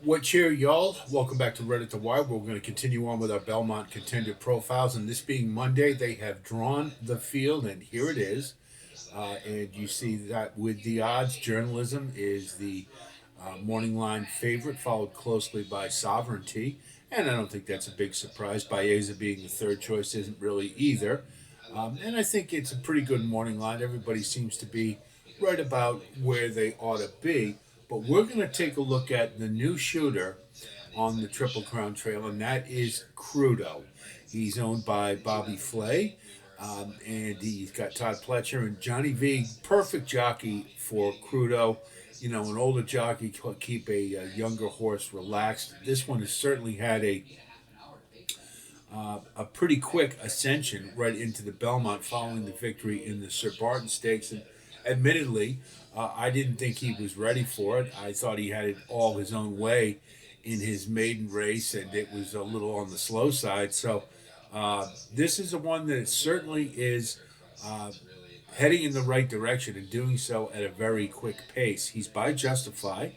What cheer, y'all? Welcome back to Reddit to Wire. We're going to continue on with our Belmont Contender profiles, and this being Monday, they have drawn the field, and here it is. And you see that with the odds, journalism is the morning line favorite, followed closely by Sovereignty, and I don't think that's a big surprise. Baeza being the third choice isn't really either. And I think it's a pretty good morning line. Everybody seems to be right about where they ought to be. But we're going to take a look at the new shooter on the Triple Crown Trail, and that is Crudo. He's owned by Bobby Flay, and he's got Todd Pletcher and Johnny V. Perfect jockey for Crudo. You know, an older jockey can keep a younger horse relaxed. This one has certainly had a pretty quick ascension right into the Belmont following the victory in the Sir Barton Stakes. And admittedly, I didn't think he was ready for it. I thought he had it all his own way in his maiden race, and it was a little on the slow side. So this is a one that certainly is heading in the right direction and doing so at a very quick pace. He's by Justify,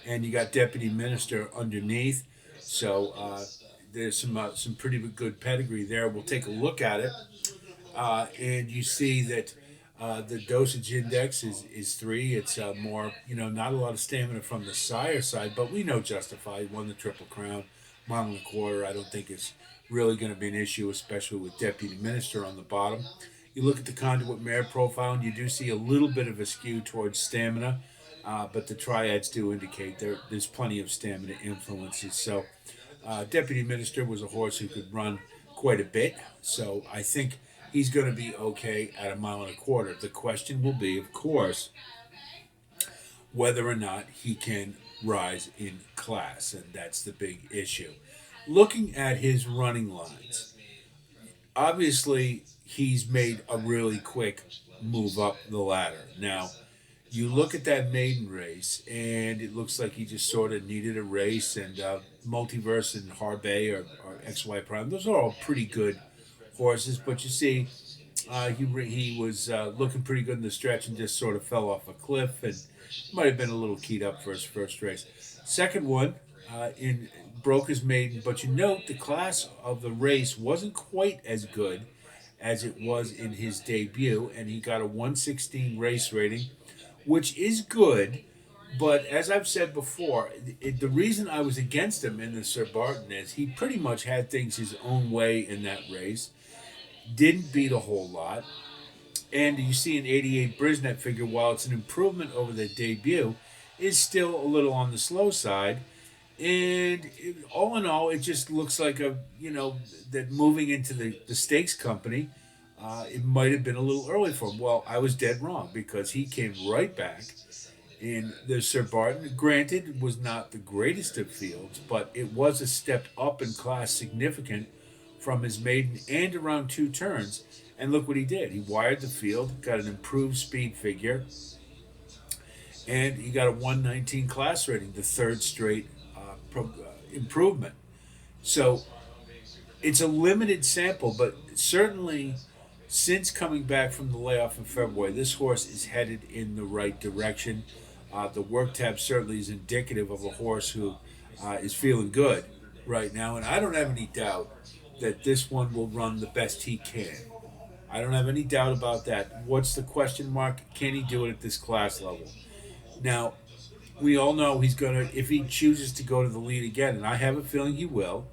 and you got Deputy Minister underneath. So there's some pretty good pedigree there. We'll take a look at it, and you see that the dosage index is 3. It's more, not a lot of stamina from the sire side, but we know Justify won the Triple Crown, mile and a quarter. I don't think it's really going to be an issue, especially with Deputy Minister on the bottom. You look at the Conduit Mare profile, and you do see a little bit of a skew towards stamina, but the triads do indicate there's plenty of stamina influences. So Deputy Minister was a horse who could run quite a bit, so I think he's going to be okay at a mile and a quarter. The question will be, of course, whether or not he can rise in class, and that's the big issue. Looking at his running lines, obviously he's made a really quick move up the ladder. Now, you look at that maiden race, and it looks like he just sort of needed a race, and Multiverse and Harbay or XY Prime, those are all pretty good horses, but you see, he was looking pretty good in the stretch and just sort of fell off a cliff, and might have been a little keyed up for his first race. Second one, in broke his maiden, but you note the class of the race wasn't quite as good as it was in his debut, and he got a 116 race rating, which is good. But as I've said before, the reason I was against him in the Sir Barton is he pretty much had things his own way in that race. Didn't beat a whole lot. And you see an 88 Brisnet figure, while it's an improvement over the debut, is still a little on the slow side. And all in all, it just looks like that moving into the stakes company, it might have been a little early for him. Well, I was dead wrong, because he came right back in the Sir Barton. Granted, it was not the greatest of fields, but it was a step up in class significant from his maiden and around 2 turns. And look what he did. He wired the field, got an improved speed figure, and he got a 119 class rating, the third straight improvement. So it's a limited sample, but certainly since coming back from the layoff in February, this horse is headed in the right direction. The work tab certainly is indicative of a horse who is feeling good right now, and I don't have any doubt that this one will run the best he can. I don't have any doubt about that. What's the question mark? Can he do it at this class level? Now, we all know he's going to, if he chooses to go to the lead again, and I have a feeling he will,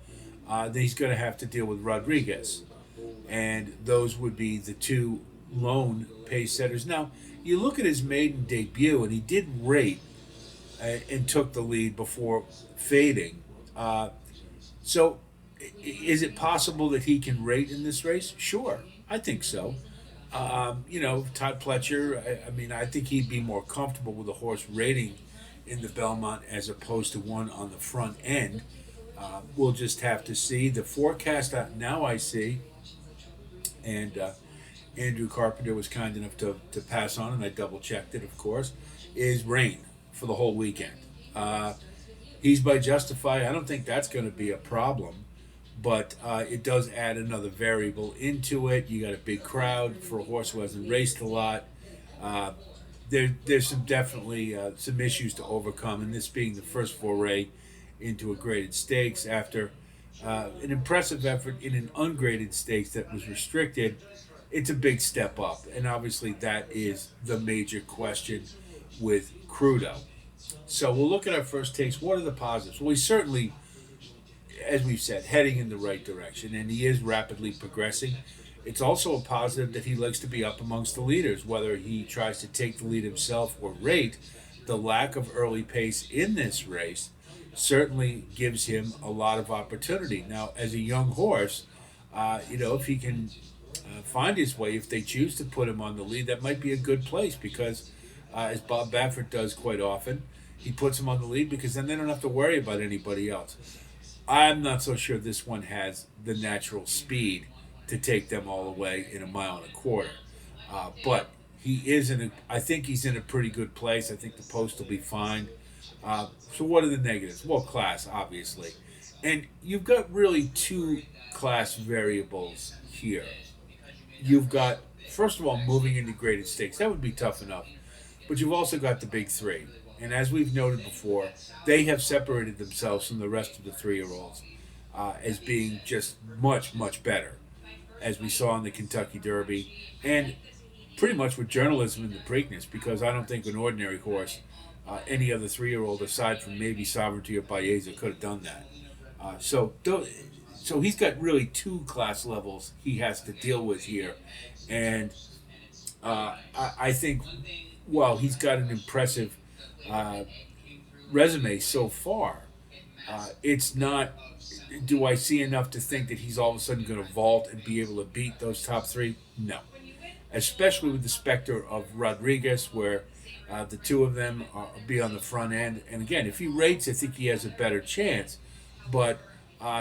then he's going to have to deal with Rodriguez. And those would be the 2 lone pace setters. Now, you look at his maiden debut, and he did rate and took the lead before fading. So, is it possible that he can rate in this race? Sure, I think so. Todd Pletcher, I think he'd be more comfortable with a horse rating in the Belmont as opposed to one on the front end. We'll just have to see. The forecast now I see, and Andrew Carpenter was kind enough to pass on, and I double checked it, of course, is rain for the whole weekend. He's by Justify. I don't think that's going to be a problem, but it does add another variable into it. You got a big crowd for a horse who hasn't raced a lot. There's some definitely some issues to overcome, and this being the first foray into a graded stakes after an impressive effort in an ungraded stakes that was restricted. It's a big step up, and obviously that is the major question with Crudo. So we'll look at our first takes. What are the positives? Well, he's certainly, as we've said, heading in the right direction, and he is rapidly progressing. It's also a positive that he likes to be up amongst the leaders, whether he tries to take the lead himself or rate. The lack of early pace in this race certainly gives him a lot of opportunity. Now, as a young horse, if he can find his way, if they choose to put him on the lead, that might be a good place because, as Bob Baffert does quite often, he puts him on the lead because then they don't have to worry about anybody else. I'm not so sure this one has the natural speed to take them all the way in a mile and a quarter. But he is I think he's in a pretty good place. I think the post will be fine. So what are the negatives? Well, class, obviously. And you've got really two class variables here. You've got, first of all, moving into graded stakes. That would be tough enough. But you've also got the big three. And as we've noted before, they have separated themselves from the rest of the 3-year-olds as being just much, much better, as we saw in the Kentucky Derby, and pretty much with journalism in the Preakness, because I don't think an ordinary horse, any other 3-year-old aside from maybe Sovereignty or Baeza, could have done that. So he's got really 2 class levels he has to deal with here, and I think, well, he's got an impressive resume so far. It's not. Do I see enough to think that he's all of a sudden going to vault and be able to beat those top 3? No. Especially with the specter of Rodriguez, where the two of them be on the front end. And again, if he rates, I think he has a better chance. But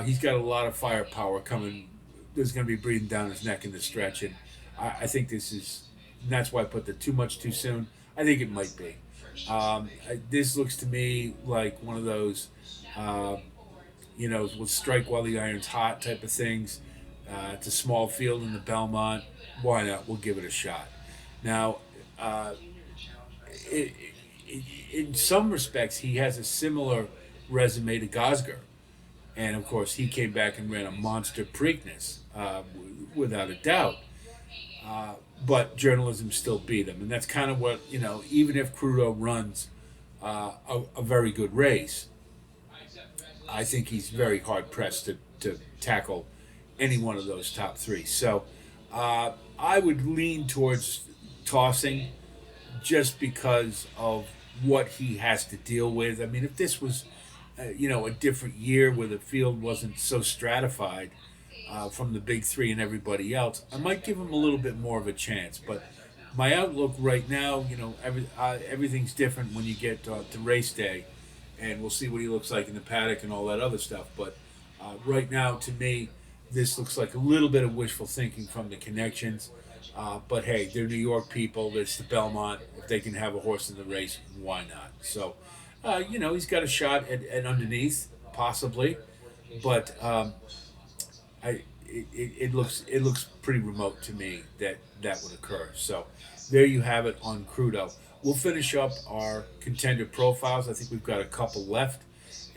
he's got a lot of firepower coming. There's going to be breathing down his neck in the stretch. And I think this is. And that's why I put the too much too soon. I think it might be. This looks to me like one of those, we'll strike while the iron's hot type of things. It's a small field in the Belmont. Why not? We'll give it a shot. Now, in some respects, he has a similar resume to Gosger. And of course, he came back and ran a monster Preakness, without a doubt. But journalism still beat him. And that's kind of what, even if Crudo runs a very good race, I think he's very hard pressed to tackle any one of those top 3. So I would lean towards tossing just because of what he has to deal with. I mean, if this was, a different year where the field wasn't so stratified from the big 3 and everybody else, I might give him a little bit more of a chance. But my outlook right now, everything's different when you get to race day, and we'll see what he looks like in the paddock and all that other stuff. But right now, to me, this looks like a little bit of wishful thinking from the connections. But hey, they're New York people. It's the Belmont. If they can have a horse in the race, why not? So, he's got a shot at underneath, possibly. But it looks pretty remote to me that would occur. So there you have it on Crudo. We'll finish up our contender profiles. I think we've got a couple left,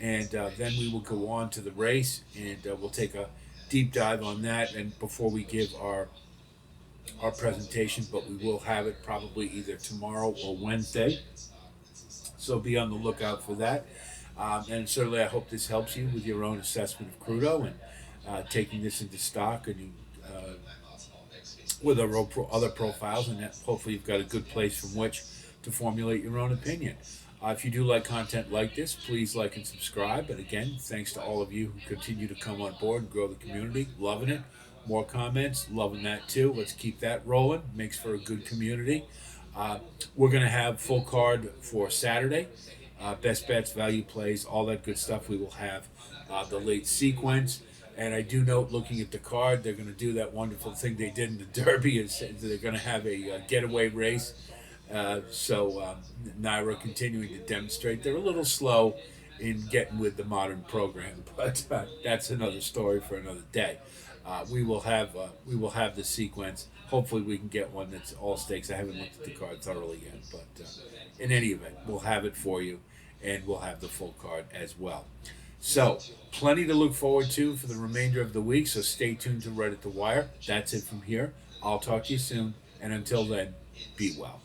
and then we will go on to the race, and we'll take a deep dive on that. And before we give our presentation, but we will have it probably either tomorrow or Wednesday. So be on the lookout for that. And certainly, I hope this helps you with your own assessment of Crudo and taking this into stock and with our other profiles, and that hopefully you've got a good place from which to formulate your own opinion. If you do like content like this, please like and subscribe. And again, thanks to all of you who continue to come on board and grow the community. Loving it. More comments. Loving that too. Let's keep that rolling. Makes for a good community. We're going to have full card for Saturday. Best bets, value plays, all that good stuff. We will have the late sequence. And I do note, looking at the card, they're going to do that wonderful thing they did in the Derby. Is they're going to have a getaway race. So Naira continuing to demonstrate. They're a little slow in getting with the modern program, but that's another story for another day. We will have the sequence. Hopefully we can get one that's all stakes. I haven't looked at the card thoroughly yet, but in any event, we'll have it for you, and we'll have the full card as well. So, plenty to look forward to for the remainder of the week. So, stay tuned to Right at the Wire. That's it from here. I'll talk to you soon. And until then, be well.